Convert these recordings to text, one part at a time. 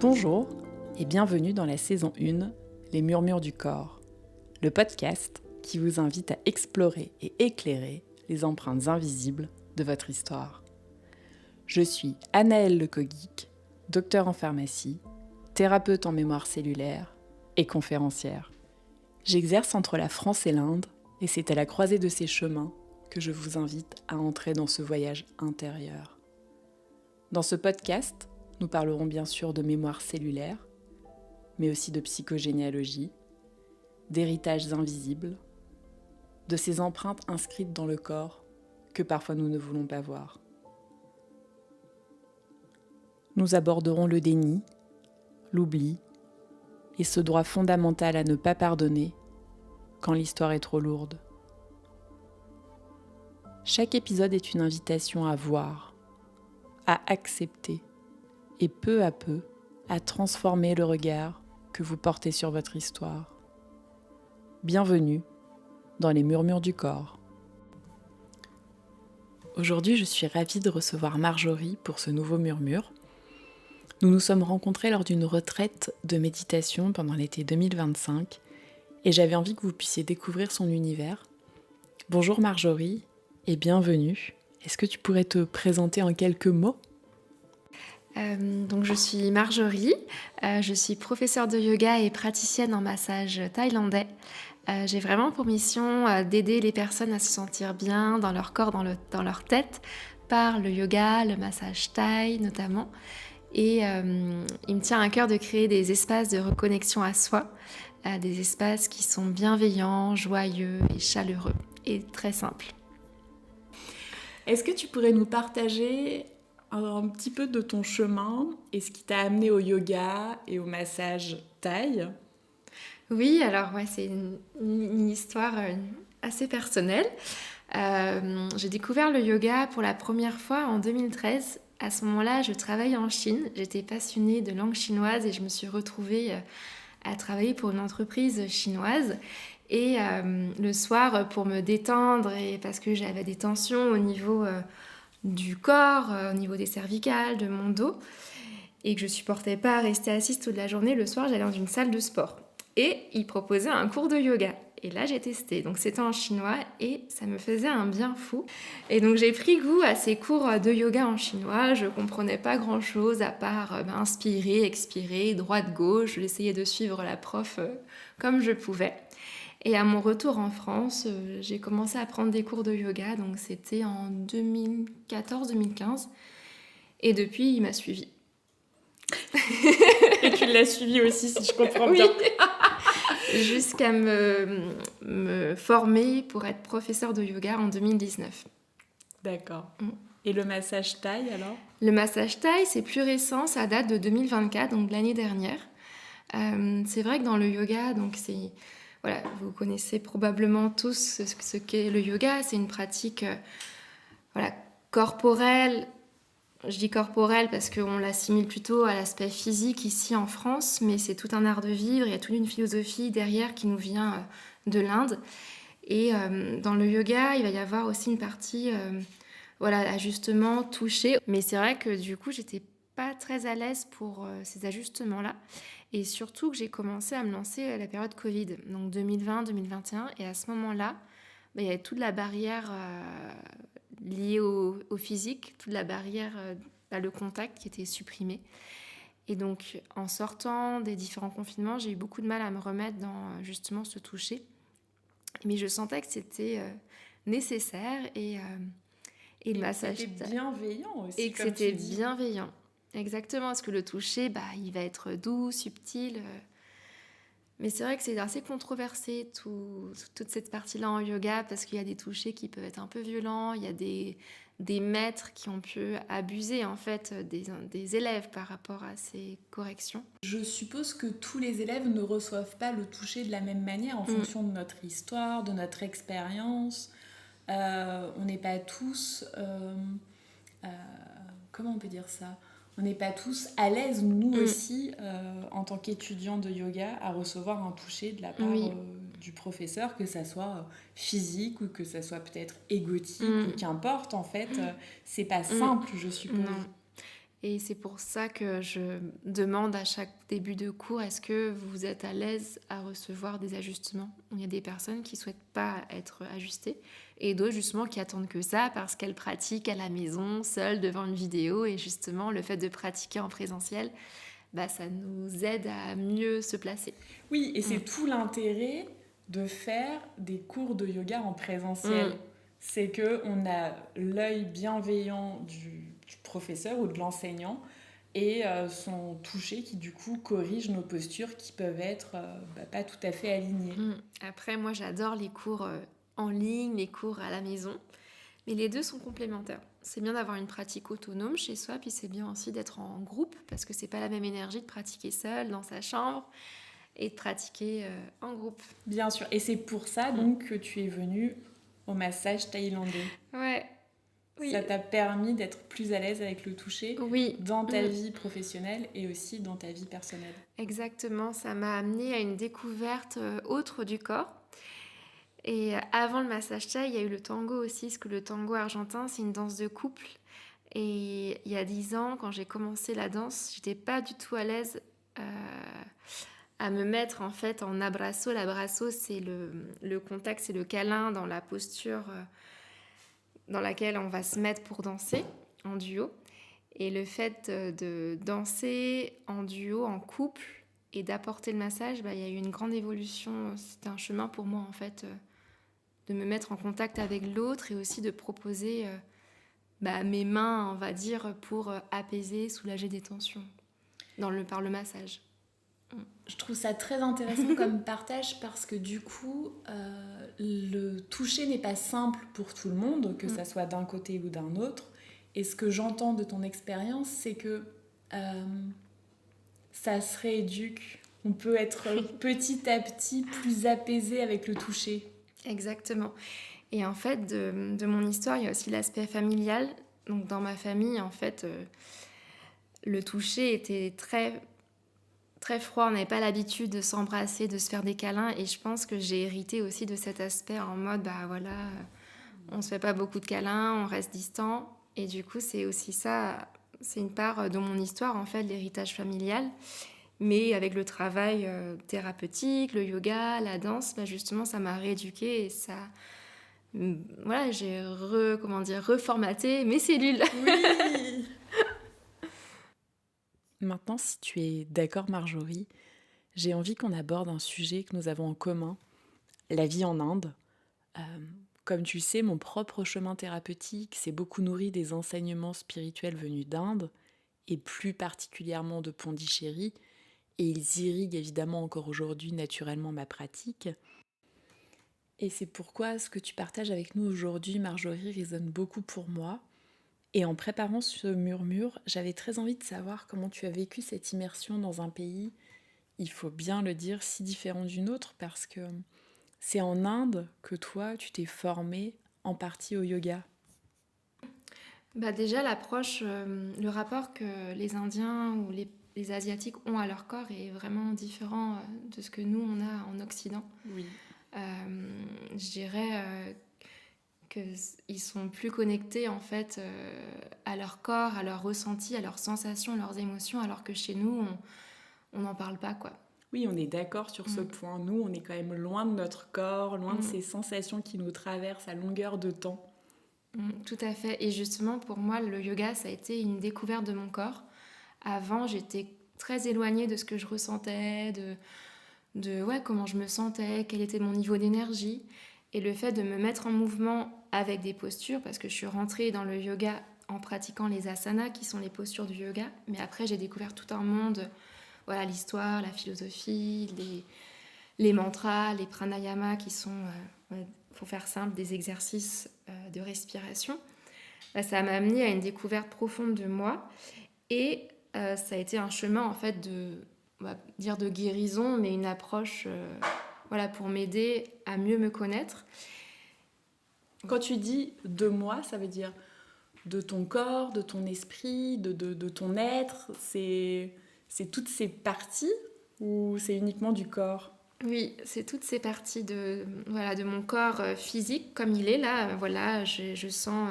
Bonjour et bienvenue dans la saison 1, Les Murmures du corps, le podcast qui vous invite à explorer et éclairer les empreintes invisibles de votre histoire. Je suis Anaëlle Lecogeek, docteure en pharmacie, thérapeute en mémoire cellulaire et conférencière. J'exerce entre la France et l'Inde et c'est à la croisée de ces chemins que je vous invite à entrer dans ce voyage intérieur. Dans ce podcast, nous parlerons bien sûr de mémoire cellulaire, mais aussi de psychogénéalogie, d'héritages invisibles, de ces empreintes inscrites dans le corps que parfois nous ne voulons pas voir. Nous aborderons le déni, l'oubli et ce droit fondamental à ne pas pardonner quand l'histoire est trop lourde. Chaque épisode est une invitation à voir, à accepter et peu à peu à transformer le regard que vous portez sur votre histoire. Bienvenue dans les murmures du corps. Aujourd'hui, je suis ravie de recevoir Marjorie pour ce nouveau murmure. Nous nous sommes rencontrés lors d'une retraite de méditation pendant l'été 2025 et j'avais envie que vous puissiez découvrir son univers. Bonjour Marjorie et bienvenue. Est-ce que tu pourrais te présenter en quelques mots ? Donc je suis Marjorie, je suis professeure de yoga et praticienne en massage thaïlandais. J'ai vraiment pour mission d'aider les personnes à se sentir bien dans leur corps, dans leur tête, par le yoga, le massage thaï notamment. Et il me tient à cœur de créer des espaces de reconnexion à soi, des espaces qui sont bienveillants, joyeux et chaleureux et très simples. Est-ce que tu pourrais nous partager un petit peu de ton chemin et ce qui t'a amené au yoga et au massage thaï ? Oui, alors c'est une histoire assez personnelle. J'ai découvert le yoga pour la première fois en 2013. À ce moment-là, je travaillais en Chine. J'étais passionnée de langue chinoise et je me suis retrouvée à travailler pour une entreprise chinoise. Et le soir, pour me détendre et parce que j'avais des tensions au niveau du corps, au niveau des cervicales, de mon dos, et que je supportais pas rester assise toute la journée, le soir, j'allais dans une salle de sport. Et ils proposaient un cours de yoga. Et là, j'ai testé. Donc, c'était en chinois et ça me faisait un bien fou. Et donc, j'ai pris goût à ces cours de yoga en chinois. Je comprenais pas grand-chose à part inspirer, expirer, droite-gauche. J'essayais de suivre la prof comme je pouvais. Et à mon retour en France, j'ai commencé à prendre des cours de yoga. Donc, c'était en 2014-2015. Et depuis, il m'a suivie. Et tu l'as suivi aussi, si je comprends Oui. bien. Jusqu'à me former pour être professeure de yoga en 2019. D'accord. Et le massage thaï alors ? Le massage thaï, c'est plus récent, ça date de 2024, donc de l'année dernière. C'est vrai que dans le yoga, donc voilà, vous connaissez probablement tous ce qu'est le yoga. C'est une pratique corporelle. Je dis corporelle parce qu'on l'assimile plutôt à l'aspect physique ici en France, mais c'est tout un art de vivre, il y a toute une philosophie derrière qui nous vient de l'Inde. Et dans le yoga, il va y avoir aussi une partie ajustement, toucher. Mais c'est vrai que du coup, j'étais pas très à l'aise pour ces ajustements-là. Et surtout que j'ai commencé à me lancer à la période Covid, donc 2020-2021. Et à ce moment-là, il y avait toute la barrière liée au physique, toute la barrière, le contact qui était supprimé. Et donc, en sortant des différents confinements, j'ai eu beaucoup de mal à me remettre dans justement ce toucher. Mais je sentais que c'était nécessaire et le massage. C'était bienveillant aussi. Et que c'était bienveillant. Exactement, parce que le toucher, il va être doux, subtil. Mais c'est vrai que c'est assez controversé, toute cette partie-là en yoga, parce qu'il y a des touchers qui peuvent être un peu violents, il y a des maîtres qui ont pu abuser en fait des élèves par rapport à ces corrections. Je suppose que tous les élèves ne reçoivent pas le toucher de la même manière en fonction de notre histoire, de notre expérience. On n'est pas tous... comment on peut dire ça ? On n'est pas tous à l'aise, nous aussi, en tant qu'étudiants de yoga, à recevoir un toucher de la part du professeur, que ça soit physique ou que ça soit peut-être égotique ou qu'importe, en fait. C'est pas simple, je suppose. Non. Et c'est pour ça que je demande à chaque début de cours, est-ce que vous êtes à l'aise à recevoir des ajustements? Il y a des personnes qui ne souhaitent pas être ajustées et d'autres justement qui attendent que ça parce qu'elles pratiquent à la maison, seules, devant une vidéo. Et justement, le fait de pratiquer en présentiel, ça nous aide à mieux se placer. Oui, et c'est tout l'intérêt de faire des cours de yoga en présentiel. C'est qu'on a l'œil bienveillant du professeur ou de l'enseignant et son toucher qui du coup corrige nos postures qui peuvent être pas tout à fait alignées. Après, moi j'adore les cours en ligne, les cours à la maison, mais les deux sont complémentaires. C'est bien d'avoir une pratique autonome chez soi, puis c'est bien aussi d'être en groupe parce que c'est pas la même énergie de pratiquer seul dans sa chambre et de pratiquer en groupe. Bien sûr, et c'est pour ça donc que tu es venue au massage thaïlandais. Ouais. Oui. Ça t'a permis d'être plus à l'aise avec le toucher dans ta vie professionnelle et aussi dans ta vie personnelle. Exactement, ça m'a amenée à une découverte autre du corps. Et avant le massage thaï, il y a eu le tango aussi, parce que le tango argentin, c'est une danse de couple. Et il y a 10 ans, quand j'ai commencé la danse, j'étais pas du tout à l'aise à me mettre en fait en abrazo. L'abrazo, c'est le contact, c'est le câlin dans la posture dans laquelle on va se mettre pour danser en duo. Et le fait de danser en duo, en couple, et d'apporter le massage, il y a eu une grande évolution. C'était un chemin pour moi, en fait, de me mettre en contact avec l'autre et aussi de proposer mes mains, on va dire, pour apaiser, soulager des tensions par le massage. Je trouve ça très intéressant comme partage parce que du coup, le toucher n'est pas simple pour tout le monde, que ça soit d'un côté ou d'un autre. Et ce que j'entends de ton expérience, c'est que ça se rééduque. On peut être petit à petit plus apaisé avec le toucher. Exactement. Et en fait, de mon histoire, il y a aussi l'aspect familial. Donc dans ma famille, en fait, le toucher était très, très froid. On n'avait pas l'habitude de s'embrasser, de se faire des câlins. Et je pense que j'ai hérité aussi de cet aspect en mode, on ne se fait pas beaucoup de câlins, on reste distant. Et du coup, c'est aussi ça, c'est une part de mon histoire, en fait, l'héritage familial. Mais avec le travail thérapeutique, le yoga, la danse, justement, ça m'a rééduquée et ça... Voilà, j'ai reformaté mes cellules. Oui. Maintenant, si tu es d'accord, Marjorie, j'ai envie qu'on aborde un sujet que nous avons en commun, la vie en Inde. Comme tu le sais, mon propre chemin thérapeutique s'est beaucoup nourri des enseignements spirituels venus d'Inde, et plus particulièrement de Pondichéry, et ils irriguent évidemment encore aujourd'hui naturellement ma pratique. Et c'est pourquoi ce que tu partages avec nous aujourd'hui, Marjorie, résonne beaucoup pour moi. Et en préparant ce murmure, j'avais très envie de savoir comment tu as vécu cette immersion dans un pays, il faut bien le dire, si différent d'une autre, parce que c'est en Inde que toi, tu t'es formée en partie au yoga. Déjà, l'approche, le rapport que les Indiens ou les Asiatiques ont à leur corps est vraiment différent de ce que nous, on a en Occident. Oui. Je dirais qu'ils sont plus connectés en fait à leur corps, à leurs ressentis, à leurs sensations, à leurs émotions, alors que chez nous, on n'en parle pas, quoi. Oui, on est d'accord sur ce point. Nous, on est quand même loin de notre corps, loin de ces sensations qui nous traversent à longueur de temps. Tout à fait. Et justement, pour moi, le yoga, ça a été une découverte de mon corps. Avant, j'étais très éloignée de ce que je ressentais, de comment je me sentais, quel était mon niveau d'énergie. Et le fait de me mettre en mouvement avec des postures, parce que je suis rentrée dans le yoga en pratiquant les asanas, qui sont les postures du yoga. Mais après, j'ai découvert tout un monde, l'histoire, la philosophie, les mantras, les pranayamas, qui sont, pour faire simple, des exercices de respiration. Ça m'a amenée à une découverte profonde de moi. Et ça a été un chemin, en fait, on va dire de guérison, mais une approche pour m'aider à mieux me connaître. Quand tu dis de moi, ça veut dire de ton corps, de ton esprit, de ton être. C'est toutes ces parties ou c'est uniquement du corps ? Oui, c'est toutes ces parties de mon corps physique comme il est là. Je sens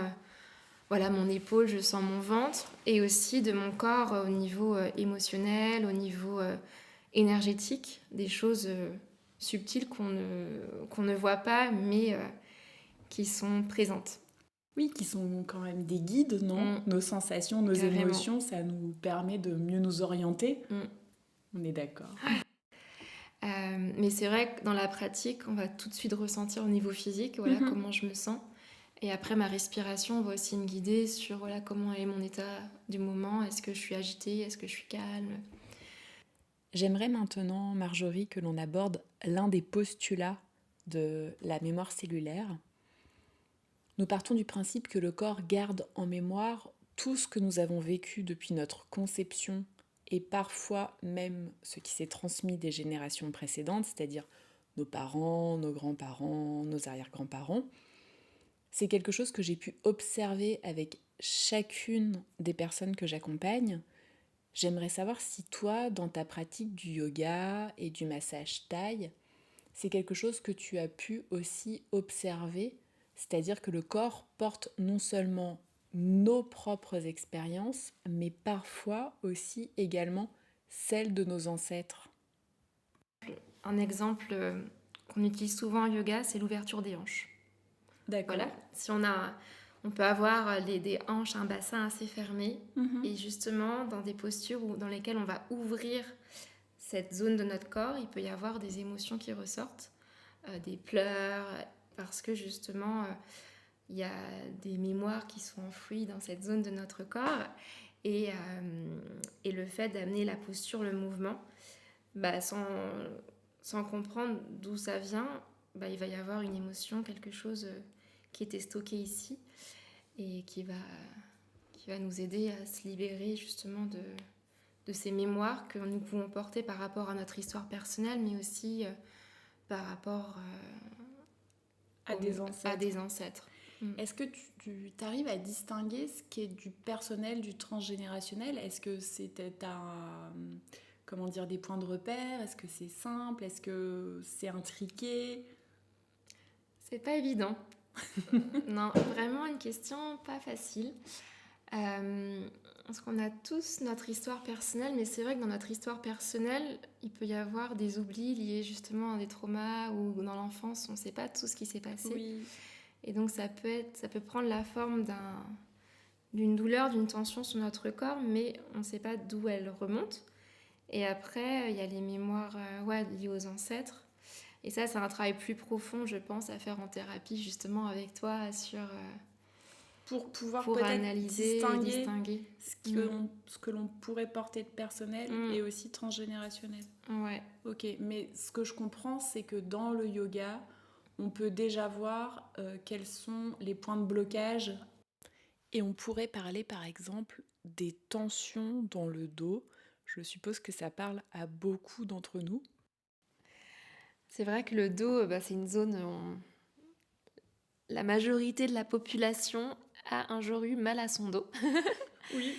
voilà, mon épaule, je sens mon ventre, et aussi de mon corps au niveau émotionnel, au niveau énergétique, des choses subtiles qu'on ne voit pas, mais qui sont présentes. Oui, qui sont quand même des guides, non? Mm, Nos sensations, nos carrément. émotions, ça nous permet de mieux nous orienter. Mm. On est d'accord. Mais c'est vrai que dans la pratique, on va tout de suite ressentir au niveau physique, voilà, Mhm. comment je me sens. Et après, ma respiration va aussi me guider sur voilà, comment est mon état du moment. Est-ce que je suis agitée? Est-ce que je suis calme? J'aimerais maintenant, Marjorie, que l'on aborde l'un des postulats de la mémoire cellulaire. Nous partons du principe que le corps garde en mémoire tout ce que nous avons vécu depuis notre conception et parfois même ce qui s'est transmis des générations précédentes, c'est-à-dire nos parents, nos grands-parents, nos arrière-grands-parents. C'est quelque chose que j'ai pu observer avec chacune des personnes que j'accompagne. J'aimerais savoir si toi, dans ta pratique du yoga et du massage thaï, c'est quelque chose que tu as pu aussi observer, c'est-à-dire que le corps porte non seulement nos propres expériences, mais parfois aussi également celles de nos ancêtres. Un exemple qu'on utilise souvent en yoga, c'est l'ouverture des hanches. D'accord. Voilà, si on peut avoir des hanches, un bassin assez fermé, et justement dans des postures dans lesquelles on va ouvrir cette zone de notre corps, il peut y avoir des émotions qui ressortent, des pleurs, parce que justement il y a des mémoires qui sont enfouies dans cette zone de notre corps, et, le fait d'amener la posture, le mouvement, bah, sans comprendre d'où ça vient, bah, il va y avoir une émotion, quelque chose qui était stocké ici et qui va nous aider à se libérer justement de ces mémoires que nous pouvons porter par rapport à notre histoire personnelle, mais aussi par rapport À des ancêtres. à des ancêtres. Est-ce que tu arrives à distinguer ce qui est du personnel, du transgénérationnel? Est-ce que comment dire, des points de repère? Est-ce que c'est simple? Est-ce que c'est intriqué? C'est pas évident. Non, vraiment une question pas facile. Parce qu'on a tous notre histoire personnelle, mais c'est vrai que dans notre histoire personnelle, il peut y avoir des oublis liés justement à des traumas, ou dans l'enfance, on ne sait pas tout ce qui s'est passé. Oui. Et donc ça peut prendre la forme d'une douleur, d'une tension sur notre corps, mais on ne sait pas d'où elle remonte. Et après, il y a les mémoires liées aux ancêtres. Et ça, c'est un travail plus profond, je pense, à faire en thérapie, justement, avec toi, Pour pouvoir pour peut-être analyser et distinguer. ce que l'on pourrait porter de personnel et aussi transgénérationnel. Ouais. Ok, mais ce que je comprends, c'est que dans le yoga, on peut déjà voir quels sont les points de blocage. Et on pourrait parler par exemple des tensions dans le dos. Je suppose que ça parle à beaucoup d'entre nous. C'est vrai que le dos, c'est une zone où la majorité de la population a un jour eu mal à son dos. Oui.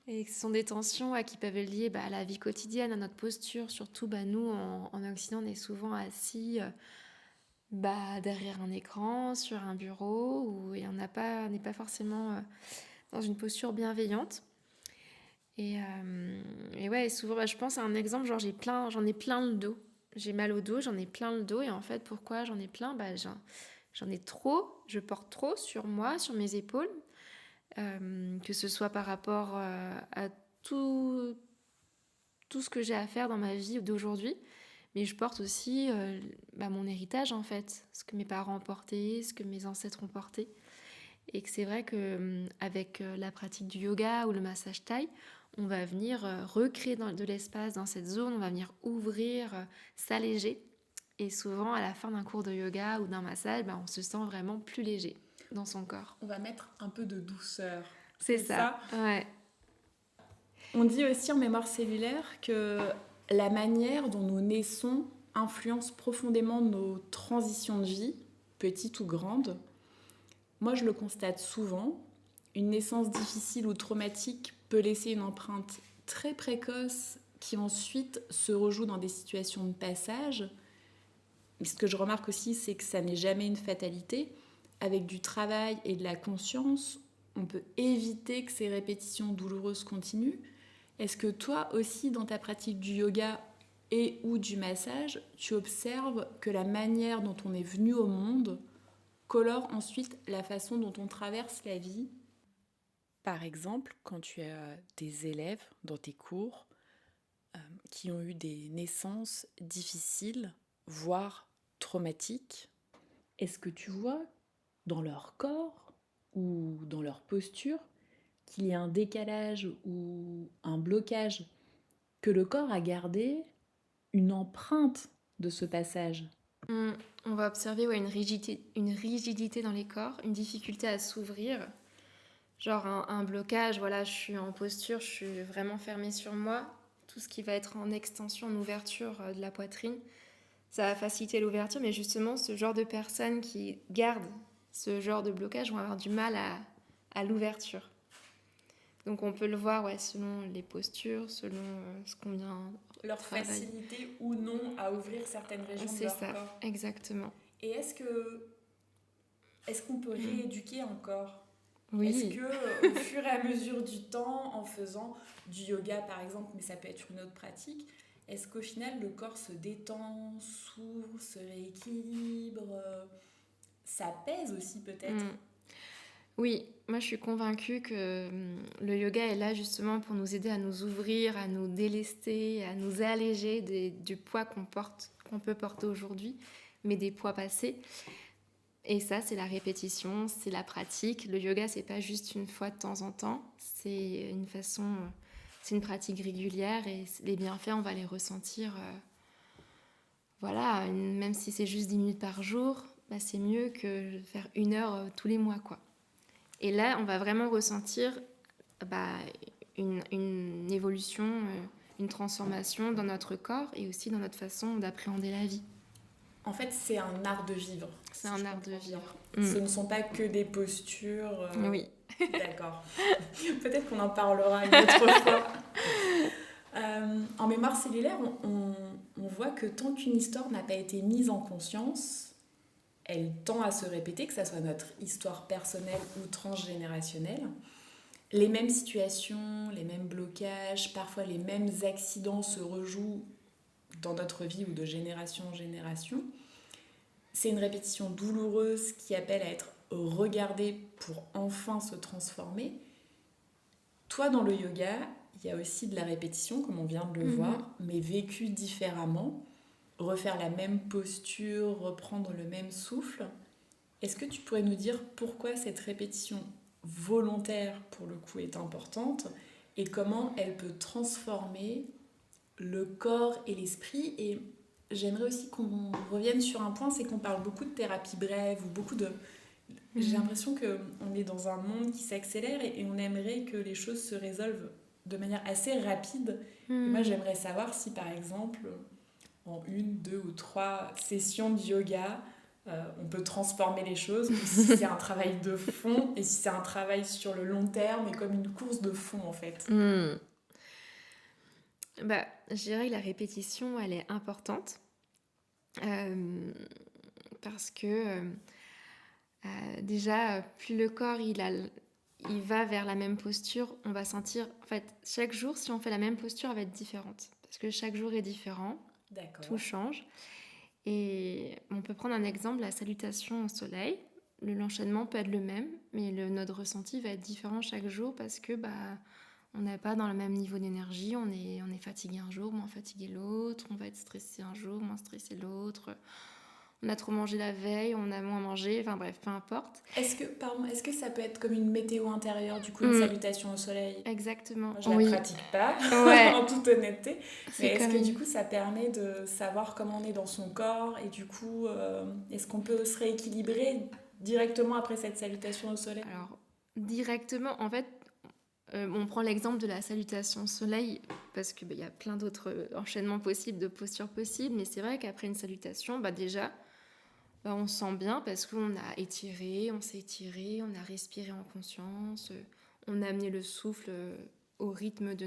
Et ce sont des tensions qui peuvent être liées à la vie quotidienne, à notre posture. Surtout, nous, en Occident, on est souvent assis derrière un écran, sur un bureau, où on n'est pas forcément dans une posture bienveillante. Et ouais, souvent, je pense à un exemple, genre j'en ai plein le dos. J'ai mal au dos, j'en ai plein le dos. Et en fait, pourquoi j'en ai plein? J'en ai trop, je porte trop sur moi, sur mes épaules. Que ce soit par rapport à tout ce que j'ai à faire dans ma vie d'aujourd'hui, mais je porte aussi mon héritage en fait, ce que mes parents ont porté, ce que mes ancêtres ont porté, et que c'est vrai que avec la pratique du yoga ou le massage thaï, on va venir recréer de l'espace dans cette zone, on va venir ouvrir, s'alléger, et souvent à la fin d'un cours de yoga ou d'un massage, on se sent vraiment plus léger dans son corps. On va mettre un peu de douceur. C'est ça. Ouais. On dit aussi en mémoire cellulaire que la manière dont nous naissons influence profondément nos transitions de vie, petites ou grandes. Moi, je le constate souvent. Une naissance difficile ou traumatique peut laisser une empreinte très précoce qui ensuite se rejoue dans des situations de passage. Mais ce que je remarque aussi, c'est que ça n'est jamais une fatalité. Avec du travail et de la conscience, on peut éviter que ces répétitions douloureuses continuent. Est-ce que toi aussi, dans ta pratique du yoga et ou du massage, tu observes que la manière dont on est venu au monde colore ensuite la façon dont on traverse la vie? Par exemple, quand tu as des élèves dans tes cours qui ont eu des naissances difficiles, voire traumatiques, est-ce que tu vois dans leur corps ou dans leur posture qu'il y a un décalage ou un blocage, que le corps a gardé une empreinte de ce passage? On va observer une rigidité dans les corps, une difficulté à s'ouvrir, genre un blocage, voilà, je suis en posture, je suis vraiment fermée sur moi. Tout ce qui va être en extension, en ouverture de la poitrine, ça va faciliter l'ouverture, mais justement, ce genre de personnes qui gardent ce genre de blocage vont avoir du mal à l'ouverture. Donc on peut le voir selon les postures, selon ce qu'on vient Leur travailler. facilité ou non à ouvrir certaines régions de leur corps. C'est ça, exactement. Et est-ce qu'on peut rééduquer un corps? Oui. Est-ce que au fur et à mesure du temps, en faisant du yoga par exemple, mais ça peut être une autre pratique, est-ce qu'au final le corps se détend, s'ouvre, se rééquilibre, s'apaise aussi peut-être? Oui, moi je suis convaincue que le yoga est là justement pour nous aider à nous ouvrir, à nous délester, à nous alléger du poids qu'on peut porter aujourd'hui, mais des poids passés. Et ça, c'est la répétition, c'est la pratique. Le yoga, c'est pas juste une fois de temps en temps, c'est une pratique régulière et les bienfaits, on va les ressentir. Même si c'est juste 10 minutes par jour, c'est mieux que de faire 1 heure tous les mois, quoi. Et là, on va vraiment ressentir une évolution, une transformation dans notre corps et aussi dans notre façon d'appréhender la vie. En fait, c'est un art de vivre. C'est un art de vivre. Ce ne sont pas que des postures. Oui. D'accord. Peut-être qu'on en parlera une autre fois. En mémoire cellulaire, on voit que tant qu'une histoire n'a pas été mise en conscience, elle tend à se répéter, que ça soit notre histoire personnelle ou transgénérationnelle. Les mêmes situations, les mêmes blocages, parfois les mêmes accidents se rejouent dans notre vie ou de génération en génération. C'est une répétition douloureuse qui appelle à être regardée pour enfin se transformer. Toi, dans le yoga, il y a aussi de la répétition, comme on vient de le voir, mais vécue différemment. Refaire la même posture, reprendre le même souffle. Est-ce que tu pourrais nous dire pourquoi cette répétition volontaire, pour le coup, est importante et comment elle peut transformer le corps et l'esprit? Et j'aimerais aussi qu'on revienne sur un point, c'est qu'on parle beaucoup de thérapie brève ou beaucoup de... J'ai l'impression qu'on est dans un monde qui s'accélère et on aimerait que les choses se résolvent de manière assez rapide. Et moi, j'aimerais savoir si, par exemple, en 1, 2 ou 3 sessions de yoga, on peut transformer les choses, ou si c'est un travail de fond et si c'est un travail sur le long terme et comme une course de fond, en fait. Je dirais que la répétition, elle est importante parce que déjà, plus le corps il va vers la même posture, on va sentir... En fait, chaque jour, si on fait la même posture, elle va être différente. Parce que chaque jour est différent. D'accord. Tout change. Et on peut prendre un exemple, la salutation au soleil. L'enchaînement peut être le même, mais notre ressenti va être différent chaque jour parce que on n'est pas dans le même niveau d'énergie. On est fatigué un jour, moins fatigué l'autre. On va être stressé un jour, moins stressé l'autre. On a trop mangé la veille, on a moins mangé, enfin bref, peu importe. Est-ce que ça peut être comme une météo intérieure, du coup, une salutation au soleil? Exactement. Moi, je ne la pratique pas, en toute honnêteté. Mais est-ce que du coup, ça permet de savoir comment on est dans son corps et du coup, est-ce qu'on peut se rééquilibrer directement après cette salutation au soleil? Alors, directement, en fait, on prend l'exemple de la salutation au soleil parce qu'il y a plein d'autres enchaînements possibles, de postures possibles, mais c'est vrai qu'après une salutation, déjà... on se sent bien parce qu'on a étiré, on s'est étiré, on a respiré en conscience, on a amené le souffle au rythme de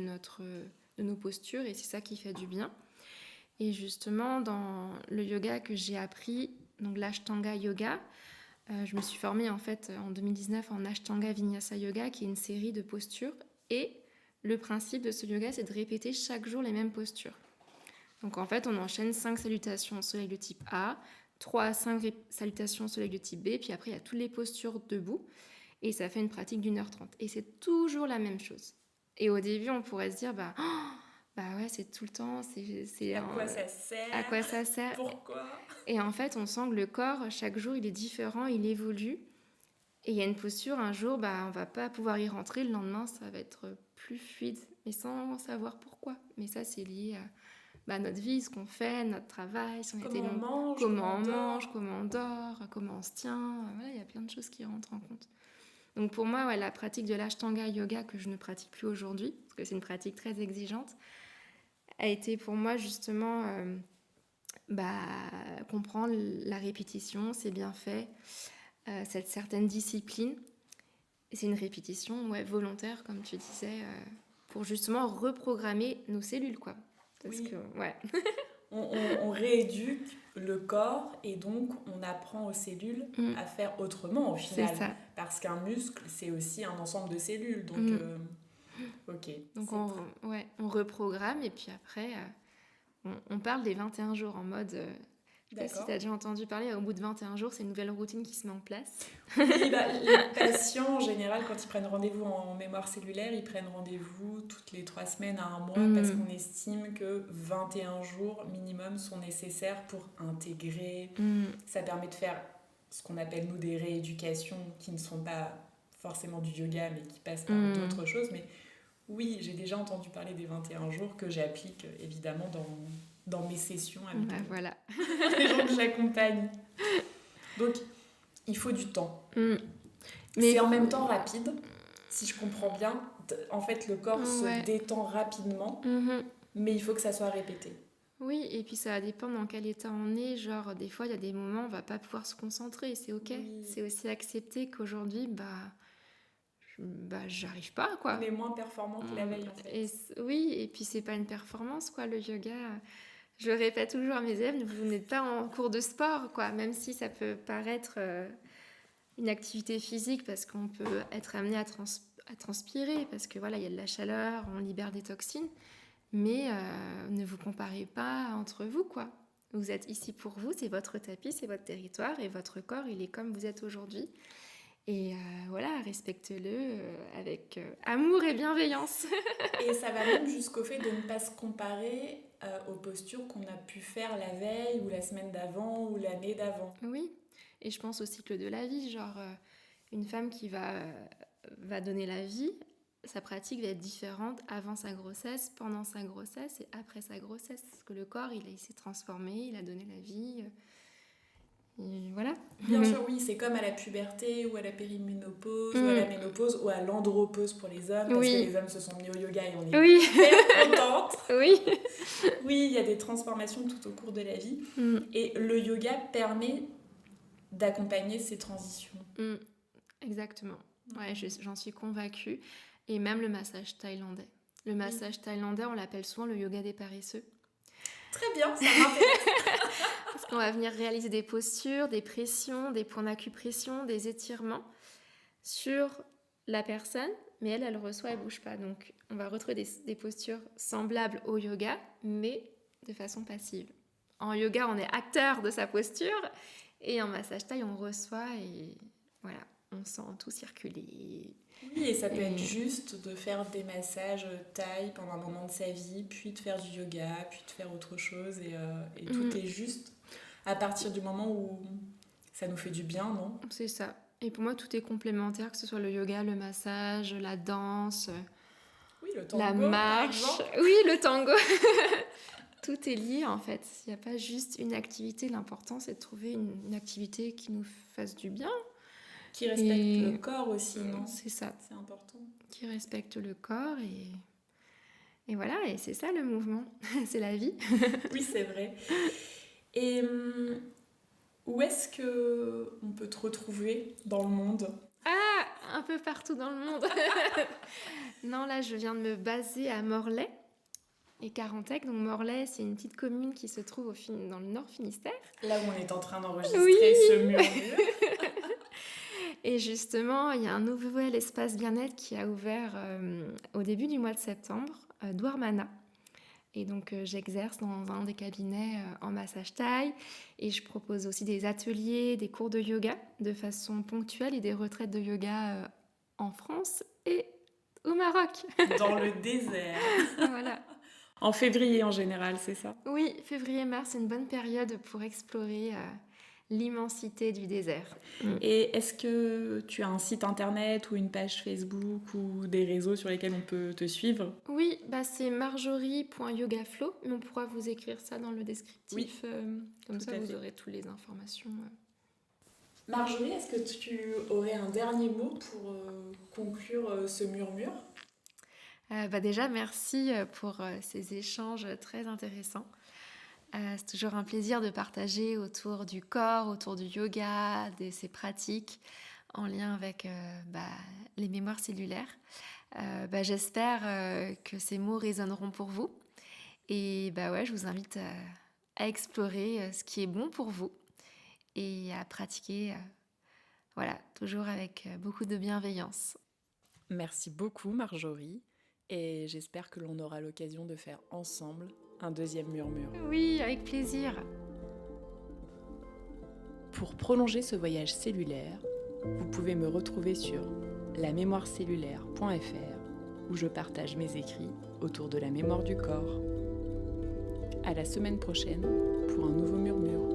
nos postures et c'est ça qui fait du bien. Et justement, dans le yoga que j'ai appris, donc l'Ashtanga Yoga, Je me suis formée en fait en 2019 en Ashtanga Vinyasa Yoga, qui est une série de postures. Et le principe de ce yoga, c'est de répéter chaque jour les mêmes postures. Donc en fait, on enchaîne 5 salutations au soleil de type A, 3 à 5 salutations au soleil de type B, puis après il y a toutes les postures debout. Et ça fait une pratique d'1h30. Et c'est toujours la même chose. Et au début, on pourrait se dire, bah ouais, c'est tout le temps. Quoi ça sert? À quoi ça sert? Pourquoi? Et en fait, on sent que le corps, chaque jour, il est différent, il évolue. Et il y a une posture, un jour, on va pas pouvoir y rentrer. Le lendemain, ça va être plus fluide, mais sans savoir pourquoi. Mais ça, c'est lié à notre vie, ce qu'on fait, notre travail, si on Comment on mange, comment on dort, comment on se tient. Voilà, il y a plein de choses qui rentrent en compte. Donc pour moi, ouais, la pratique de l'Ashtanga Yoga, que je ne pratique plus aujourd'hui, parce que c'est une pratique très exigeante, a été pour moi justement comprendre la répétition, ses bienfaits, cette certaine discipline. Et c'est une répétition volontaire, comme tu disais, pour justement reprogrammer nos cellules, quoi. Parce oui. que, ouais. on rééduque le corps et donc on apprend aux cellules à faire autrement au final. C'est ça. Parce qu'un muscle, c'est aussi un ensemble de cellules. Donc, ok. Donc on reprogramme et puis après, on parle des 21 jours en mode... Je sais pas si tu as déjà entendu parler, au bout de 21 jours, c'est une nouvelle routine qui se met en place. Oui, les patients, en général, quand ils prennent rendez-vous en mémoire cellulaire, ils prennent rendez-vous toutes les 3 semaines à un mois parce qu'on estime que 21 jours minimum sont nécessaires pour intégrer. Ça permet de faire ce qu'on appelle, nous, des rééducations qui ne sont pas forcément du yoga, mais qui passent par d'autres choses. Mais oui, j'ai déjà entendu parler des 21 jours que j'applique, évidemment, dans mes sessions avec voilà. les gens que j'accompagne. Donc, il faut du temps. Mais c'est en même temps rapide, si je comprends bien. En fait, le corps se détend rapidement, mais il faut que ça soit répété. Oui, et puis ça dépend dans quel état on est. Genre, des fois, il y a des moments où on va pas pouvoir se concentrer, c'est ok. Oui. C'est aussi accepter qu'aujourd'hui, j'arrive pas, quoi. On est moins performant que la veille, en fait. Oui, et puis c'est pas une performance, quoi, le yoga. Je le répète toujours à mes élèves, vous n'êtes pas en cours de sport, quoi, même si ça peut paraître une activité physique, parce qu'on peut être amené à transpirer, parce que voilà, il y a de la chaleur, on libère des toxines, mais ne vous comparez pas entre vous, quoi. Vous êtes ici pour vous, c'est votre tapis, c'est votre territoire, et votre corps, il est comme vous êtes aujourd'hui. Et respecte-le avec amour et bienveillance. Et ça va même jusqu'au fait de ne pas se comparer aux postures qu'on a pu faire la veille ou la semaine d'avant ou l'année d'avant. Oui, et je pense au cycle de la vie. Genre, une femme qui va donner la vie, sa pratique va être différente avant sa grossesse, pendant sa grossesse et après sa grossesse. Parce que le corps, il s'est transformé, il a donné la vie... Et voilà. Bien sûr, oui, c'est comme à la puberté ou à la périménopause ou à la ménopause ou à l'andropause pour les hommes, parce que les hommes se sont mis au yoga et on est très contente. Oui, il y a des transformations tout au cours de la vie et le yoga permet d'accompagner ces transitions. Exactement. Ouais, j'en suis convaincue. Et même le massage thaïlandais. Le massage thaïlandais, on l'appelle souvent le yoga des paresseux. Très bien, ça m'intéresse. Parce qu'on va venir réaliser des postures, des pressions, des points d'acupression, des étirements sur la personne, mais elle reçoit, elle bouge pas. Donc, on va retrouver des postures semblables au yoga, mais de façon passive. En yoga, on est acteur de sa posture, et en massage thaï, on reçoit et voilà, on sent tout circuler. Oui, et ça peut être juste de faire des massages thaï pendant un moment de sa vie, puis de faire du yoga, puis de faire autre chose, et tout est juste à partir du moment où ça nous fait du bien, non ? C'est ça. Et pour moi, tout est complémentaire, que ce soit le yoga, le massage, la danse, le tango, la marche. Oui, le tango. Tout est lié, en fait. Il n'y a pas juste une activité. L'important, c'est de trouver une activité qui nous fasse du bien. Qui respecte le corps aussi, non ? C'est ça. C'est important. Qui respecte le corps et voilà, et c'est ça le mouvement. C'est la vie. Oui, c'est vrai. Et où est-ce qu'on peut te retrouver dans le monde ? Un peu partout dans le monde. Non, là, je viens de me baser à Morlaix et Carantec. Donc Morlaix, c'est une petite commune qui se trouve dans le Nord Finistère. Là où on est en train d'enregistrer ce murmure. Et justement, il y a un nouvel espace bien-être qui a ouvert au début du mois de septembre, Douarnenez. Et donc, j'exerce dans un des cabinets en massage thaï et je propose aussi des ateliers, des cours de yoga de façon ponctuelle et des retraites de yoga en France et au Maroc. Dans le désert. Voilà. En février en général, c'est ça? Oui, février-mars, c'est une bonne période pour explorer l'immensité du désert. Et est-ce que tu as un site internet ou une page Facebook ou des réseaux sur lesquels on peut te suivre? Oui, c'est marjorie.yogaflow, mais on pourra vous écrire ça dans le descriptif. Oui, comme tout ça, à vous fait. aurez toutes les informations. Marjorie, est-ce que tu aurais un dernier mot pour conclure ce murmure? Déjà, merci pour ces échanges très intéressants. C'est toujours un plaisir de partager autour du corps, autour du yoga, de ces pratiques en lien avec les mémoires cellulaires. J'espère que ces mots résonneront pour vous. Et je vous invite à explorer ce qui est bon pour vous et à pratiquer, toujours avec beaucoup de bienveillance. Merci beaucoup Marjorie et j'espère que l'on aura l'occasion de faire ensemble un deuxième murmure. Oui, avec plaisir. Pour prolonger ce voyage cellulaire, vous pouvez me retrouver sur lamémoirecellulaire.fr où je partage mes écrits autour de la mémoire du corps. À la semaine prochaine pour un nouveau murmure.